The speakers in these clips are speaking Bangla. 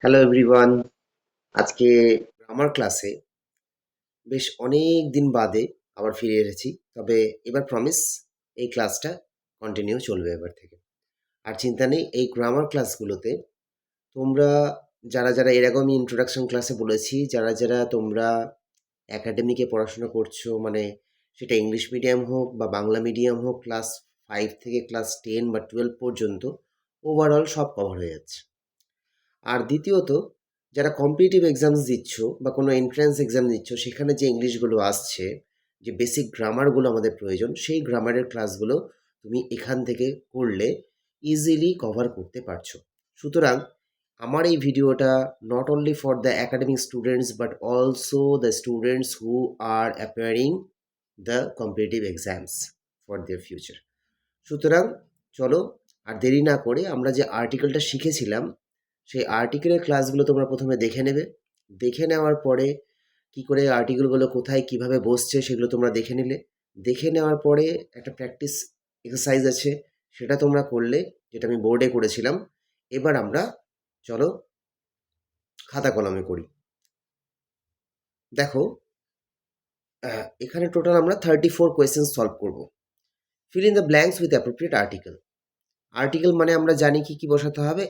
Hello everyone. আজকে গ্রামার ক্লাসে বেশ অনেক দিন বাদে আবার ফিরে এসেছি। তবে এবার প্রমিস, এই ক্লাসটা কন্টিনিউ চলবে এবার থেকে। আর চিন্তা নেই, এই গ্রামার ক্লাসগুলোতে তোমরা যারা যারা এর আগে আমি ইন্ট্রোডাকশন ক্লাসে বলেছি, যারা যারা তোমরা একাডেমিকে পড়াশোনা করছো, মানে সেটা ইংলিশ মিডিয়াম হোক বা বাংলা মিডিয়াম হোক, ক্লাস 5 থেকে ক্লাস 10 বা 12 পর্যন্ত ওভারঅল সব কভার হয়ে যাচ্ছে। আর দ্বিতীয়ত, যারা কম্পিটিটিভ এক্সামস দিচ্ছ বা কোনো এন্ট্রান্স এক্সাম দিচ্ছ, সেখানে যে ইংলিশগুলো আসছে, যে বেসিক গ্রামারগুলো আমাদের প্রয়োজন, সেই গ্রামারের ক্লাসগুলো তুমি এখান থেকে করলে ইজিলি কভার করতে পারছো। সুতরাং আমার এই ভিডিওটা not only for the academic students but also the students who are appearing the competitive exams for their future. সুতরাং চলো আর দেরি না করে আমরা যে আর্টিকেলটা শিখেছিলাম, সেই আর্টিকেলের ক্লাসগুলো তোমরা প্রথমে দেখে নেবে। দেখে নেওয়ার পরে কি করে আর্টিকেলগুলো কোথায় কিভাবে বসছে সেগুলো তোমরা দেখে নিলে। দেখে নেওয়ার পরে একটা প্র্যাকটিস এক্সারসাইজ আছে, সেটা তোমরা করলে, যেটা আমি বোর্ডে করেছিলাম। এবার আমরা চলো খাতা কলমে করি। দেখো, এখানে টোটাল আমরা 34 কোয়েশ্চেন সলভ করব। Fill in the blanks with appropriate article. Article মানে আমরা জানি কি কি বসাতে হবে,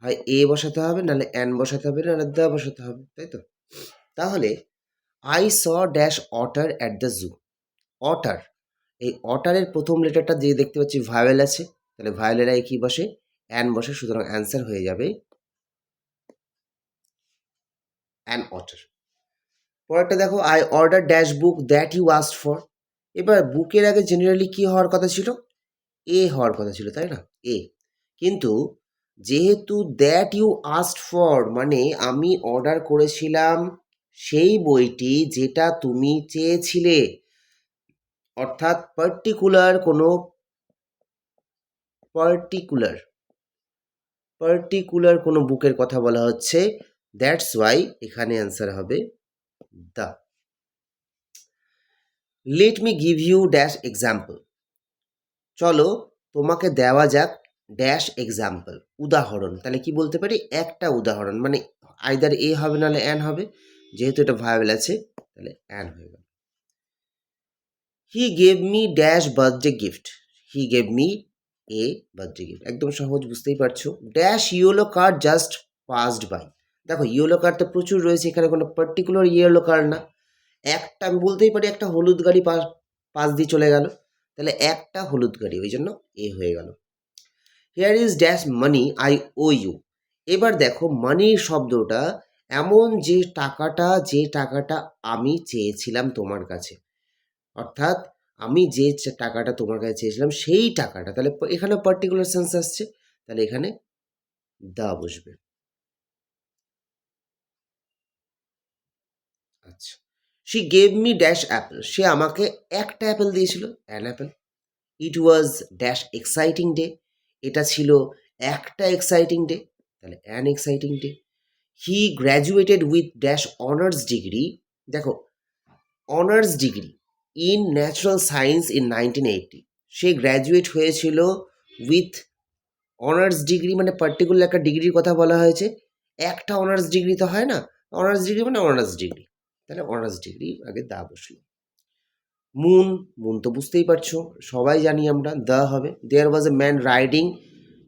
হয় এ বসাতে হবে, নাহলে অ্যান বসাতে হবে, নাহলে দ্য বসাতে হবে, তাই তো? তাহলে I saw dash otter at the zoo. Otter, এই অটারের প্রথম লেটারটা যে দেখতে পাচ্ছি ভাওয়েল আছে, তাহলে ভাওয়েলের আগে কি বসে? অ্যান বসে, সুতরাং অ্যান্সার হয়ে যাবে অ্যান অটার। পরেরটা দেখো, I order dash book that you asked for. এবার বুকের আগে জেনারেলি কি হওয়ার কথা ছিল? এ হওয়ার কথা ছিল, তাই না? এ। কিন্তু যেহেতু দ্যাট ইউ আস্ট ফর মানে আমি অর্ডার করেছিলাম সেই বইটি যেটা তুমি চেয়েছিলে, অর্থাৎ পার্টিকুলার কোনো বুকের কথা বলা হচ্ছে। দ্যাটস ওয়াই এখানে অ্যান্সার হবে the. Let me give you dash example. চলো তোমাকে দেওয়া যাক ড্যাশ এক্সাম্পল, উদাহরণ। তাহলে কি বলতে পারি? একটা উদাহরণ, মানে আইদার এ হবে নাহলে অ্যান হবে। যেহেতু এটা ভায়াবল আছে, তাহলে অ্যান হয়ে গেল। He gave me dash birthday gift. He gave me a birthday gift, একদম সহজ, বুঝতেই পারছো। Dash yellow card just passed by. দেখো ইয়েলো কার্ড তো প্রচুর রয়েছে, এখানে কোনো পার্টিকুলার ইয়েলো কার্ড না। একটা আমি বলতেই পারি একটা হলুদ গাড়ি পাশ দিয়ে চলে গেল, তাহলে একটা হলুদ গাড়ি, ওই জন্য এ হয়ে গেল। Here is dash money I owe you. এবার দেখো মানির শব্দটা এমন যে টাকাটা আমি চেয়েছিলাম তোমার কাছে, অর্থাৎ আমি যে টাকাটা তোমার কাছে চেয়েছিলাম সেই টাকাটা, তাহলে এখানে পার্টিকুলার সেন্স আসছে, তাহলে এখানে দা বসবে। আচ্ছা, she gave me dash apple. সে আমাকে একটা অ্যাপেল দিয়েছিল, an apple. It was dash exciting day. এটা ছিল একটা এক্সাইটিং ডে, তাহলে an exciting day. He graduated with dash honours degree. দেখো honours degree in natural science in 1980। সে গ্র্যাজুয়েট হয়েছিল উইথ অনার্স ডিগ্রি, মানে পার্টিকুলার একটা ডিগ্রির কথা বলা হয়েছে। একটা অনার্স ডিগ্রি তো হয় না, অনার্স ডিগ্রি মানে অনার্স ডিগ্রি, তাহলে অনার্স ডিগ্রি আগে দা বসলো। মুন, মুন তো বুঝতেই পারছো, সবাই জানি আমরা, দা হবে। দেয়ার ওয়াজ এ ম্যান রাইডিং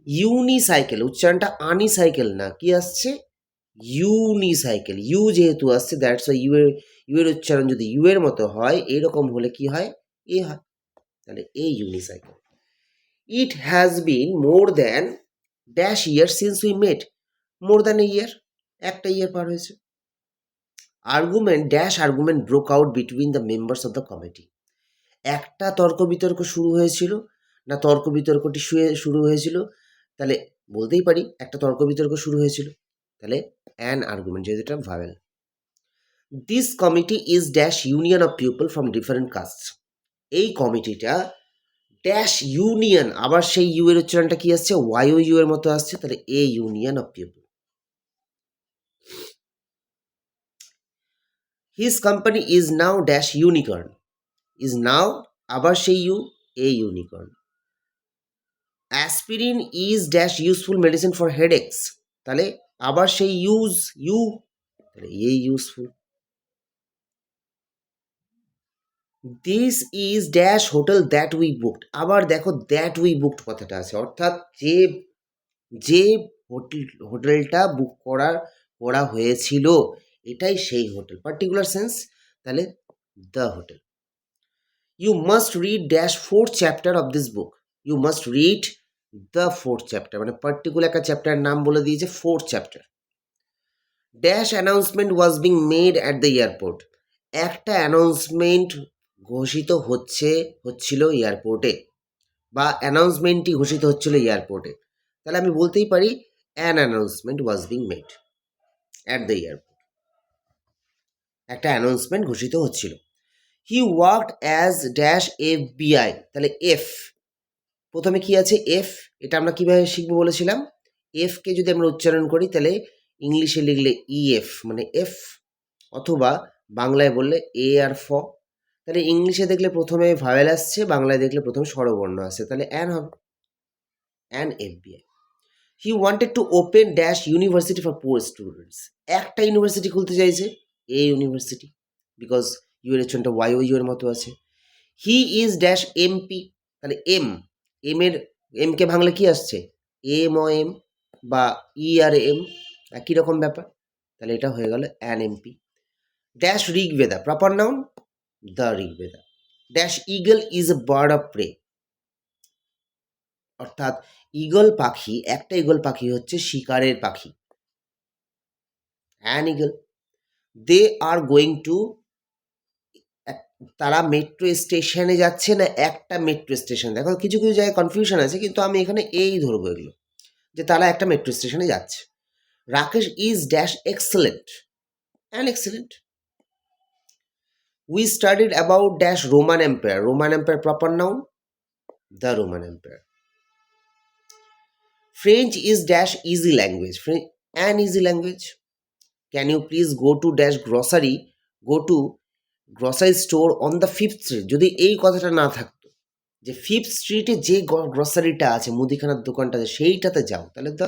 ইউনিসাইকেল। উচ্চারণটা আনিসাইকেল না, কি আসছে? ইউনিসাইকেল। ইউ যেহেতু আসছে, দ্যাটস ওয়াই ইউ এর উচ্চারণ যদি ইউ এর মতো হয়, এরকম হলে কি হয়? এ হয়, তাহলে a unicycle. It has been more than dash year since we met. More than a year, একটা ইয়ার পার হয়েছে। Argument broke out between the members of the committee. একটা তর্ক বিতর্ক শুরু হয়েছিল, না তর্ক বিতর্কটি শুরু হয়েছিল, তাহলে বলতেই পারি একটা তর্ক বিতর্ক শুরু হয়েছিল, তাহলে অ্যান আর্গুমেন্ট, যেহেতু এটা vowel. This committee is dash union of people from different caste. এই কমিটিটা ড্যাশ ইউনিয়ন, আবার সেই ইউ এর উচ্চারণটা কি আসছে? ওয়াইও ইউ এর মতো আসছে, তাহলে a union of people. His company is now dash unicorn. Is now, আবার সেই U, a unicorn. Aspirin is dash useful medicine for headaches. তাহলে আবার সেই ইউজ ইউ, তাহলে এই useful. This is dash hotel that we booked, আবার দেখো দ্যাট উই বুকড কথাটা আছে, অর্থাৎ যে যে হোটেলটা বুক করা হয়েছিল এটাই সেই হোটেল, পার্টিকুলার সেন্স, তাহলে the hotel. You must read dash fourth chapter of this book, you must read the fourth chapter, মানে পার্টিকুলার একটা চ্যাপ্টারের নাম বলে দিয়েছে fourth chapter. Dash announcement was being made at the airport, একটা অ্যানাউন্সমেন্ট ঘোষিত হচ্ছিল এয়ারপোর্টে, বা অ্যানাউন্সমেন্টই ঘোষিত হচ্ছিল এয়ারপোর্টে, তাহলে আমি বলতেই পারি an announcement was being made at the airport, একটা অ্যানাউন্সমেন্ট ঘোষিত হচ্ছিল। হি ওয়ার্কড অ্যাজ ড্যাশ FBI, তাহলে এফ, প্রথমে কি আছে এফ, এটা আমরা কিভাবে শিখবো বলেছিলাম, এফকে যদি আমরা উচ্চারণ করি তাহলে ইংলিশে লিখলে EF মানে এফ, অথবা বাংলায় বললে এ আর ফ, তাহলে ইংলিশে দেখলে প্রথমে ভাওয়েল আসছে, বাংলায় দেখলে প্রথমে স্বরবর্ণ আসছে, তাহলে অ্যান হবে, an FBI। He wanted to open dash university for poor students, একটা ইউনিভার্সিটি খুলতে চাইছে, এ ইউনিভার্সিটি, বিকজ ইউ এর উচ্চারণটা ওয়াই এর মতো আছে। হি ইজ ড্যাশ MP, তাহলে এমকে ভাঙলে কি আসছে, এম বা ERM, একই রকম ব্যাপার, তাহলে এটা হয়ে গেল an MP। Dash Rigveda, proper noun the Rigveda. Dash eagle is a bird of prey, অর্থাৎ ঈগল পাখি, একটা ঈগল পাখি হচ্ছে শিকারের পাখি, an eagle. They are going to, তারা মেট্রো স্টেশনে যাচ্ছে না একটা মেট্রো স্টেশন, দেখো কিছু কিছু জায়গায় কনফিউশন আছে, কিন্তু আমি এখানে এই ধরবো এগুলো, যে তারা একটা মেট্রো স্টেশনে যাচ্ছে। Rakesh is dash excellent, an excellent. We studied about dash Roman Empire, Roman Empire proper noun the Roman Empire. French is dash easy language, an easy language. Can you please go to dash go to grocery store on the 5th street, যদি এই কথাটা না থাকতো যে 5th স্ট্রিটে যে গ্রসারিটা আছে, মুদিখানার দোকানটা আছে সেইটাতে যাও, তাহলে the.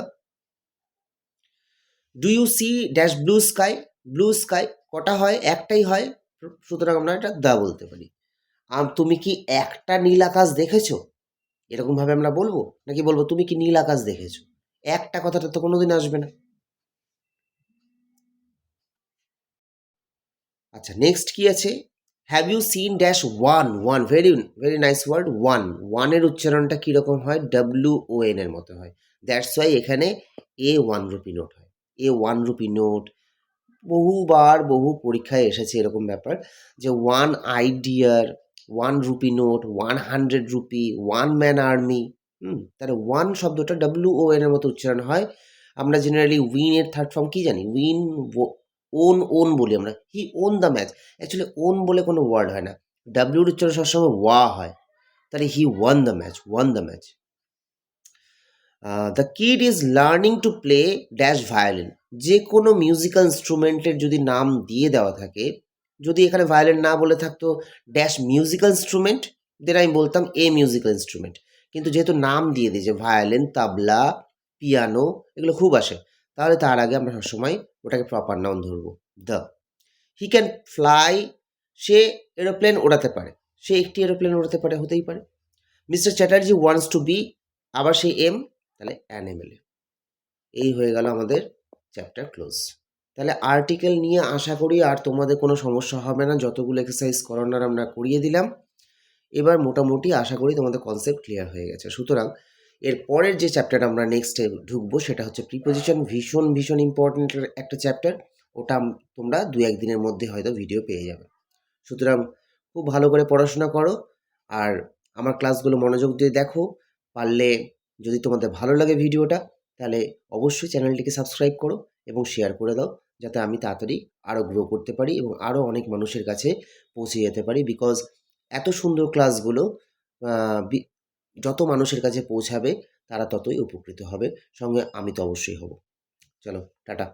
Do you see dash blue sky, blue sky কটা হয়, একটাই হয়, সুতরাং আমরা এটা দ্য বলতে পারি। তুমি কি একটা নীল আকাশ দেখেছো, এরকমভাবে আমরা বলবো, নাকি বলবো তুমি কি নীল আকাশ দেখেছো, একটা কথাটা তো কোনোদিন আসবে না। আচ্ছা নেক্সট কি আছে, have you seen dash one, very very nice word, ওয়ানের উচ্চারণটা কীরকম হয়, WON এর মতো হয়, দ্যাটস ওয়াই এখানে A1 রুপি নোট হয়, A1 রুপি নোট। বহু পরীক্ষায় এসেছে এরকম ব্যাপার, যে 1 আইডিয়ার, 1 rupee note, 100 rupee, 1 man army, তাহলে 1 শব্দটা WON এর মতো উচ্চারণ হয়। আমরা জেনারেলি উইনের থার্ড ফর্ম কি জানি, ওন বলি আমরা, he won the match, actually won বলে কোনো ওয়ার্ড হয় না, ডাব্লিউর উচ্চারণ সবসময় ওয়া হয়, তাহলে he won the match. The kid is learning to play dash violin, যে কোনো মিউজিক্যাল ইনস্ট্রুমেন্টের যদি নাম দিয়ে দেওয়া থাকে, যদি এখানে ভায়োলিন না বলে থাকতো ড্যাশ মিউজিক্যাল ইনস্ট্রুমেন্ট, দেন আমি বলতাম এ মিউজিক্যাল ইনস্ট্রুমেন্ট, কিন্তু যেহেতু নাম দিয়ে দিয়েছে ভায়োলিন, তাবলা, পিয়ানো, এগুলো খুব আসে, তাহলে তার আগে আমরা সবসময় ওটাকে প্রপার নাউন ধরবো দ্য। হি ক্যান ফ্লাই, সে এরোপ্লেন ওড়াতে পারে, সে একটি এরোপ্লেন ওড়াতে পারে, হতেই পারে। Mister Chatterjee wants to be, আবার সেই এম, তাহলে অ্যানিমেলে। এই হয়ে গেল আমাদের চ্যাপ্টার ক্লোজ। তাহলে আর্টিকেল নিয়ে আশা করি আর তোমাদের কোনো সমস্যা হবে না, যতগুলো এক্সারসাইজ করানোর আমরা করিয়ে দিলাম, এবার মোটামুটি আশা করি তোমাদের কনসেপ্ট ক্লিয়ার হয়ে গেছে। সুতরাং এর পরের যে চ্যাপ্টার আমরা নেক্সটে ঢুকবো সেটা হচ্ছে প্রিপোজিশন, ভীষণ ইম্পর্টেন্ট একটা চ্যাপ্টার, ওটা তোমরা 2-1 দিনের মধ্যে হয়তো ভিডিও পেয়ে যাবে। সুতরাং খুব ভালো করে পড়াশোনা করো, আর আমার ক্লাসগুলো মনোযোগ দিয়ে দেখো, পারলে যদি তোমাদের ভালো লাগে ভিডিওটা, তাহলে অবশ্যই চ্যানেলটিকে সাবস্ক্রাইব করো এবং শেয়ার করে দাও, যাতে আমি তাড়াতাড়ি আরও গ্রো করতে পারি এবং আরও অনেক মানুষের কাছে পৌঁছে যেতে পারি, বিকজ এত সুন্দর ক্লাসগুলো যত মানুষের কাছে পৌঁছাবে তারা ততই উপকৃত হবে, সঙ্গে আমি তো অবশ্যই হব। চলো টাটা।